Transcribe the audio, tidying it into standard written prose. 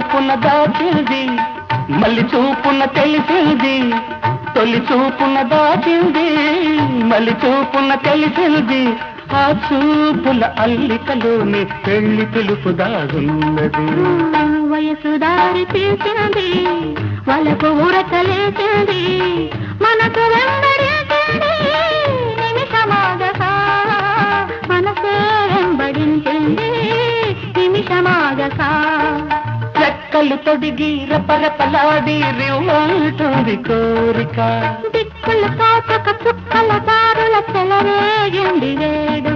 చూపున దాచింది మళ్ళీ చూపున తెలిసింది తొలి చూపున దాచింది మళ్ళీ చూపున తెలిసింది ఆ చూపుల అల్లికలోని పెళ్లి పిలుపు దాగున్నది వయసు దారి తీసింది వాళ్ళకు ఊరతలేసింది మనకు వెంబడించింది నిమిషమాగగా మనసే వెంబడించింది నిమిషమాగగా రెక్కలు తొడిగి రపరపలాడి రివ్వంటుంది కోరిక దిక్కులు తోచక చుక్కల దారుల చెలరేగింది వేడు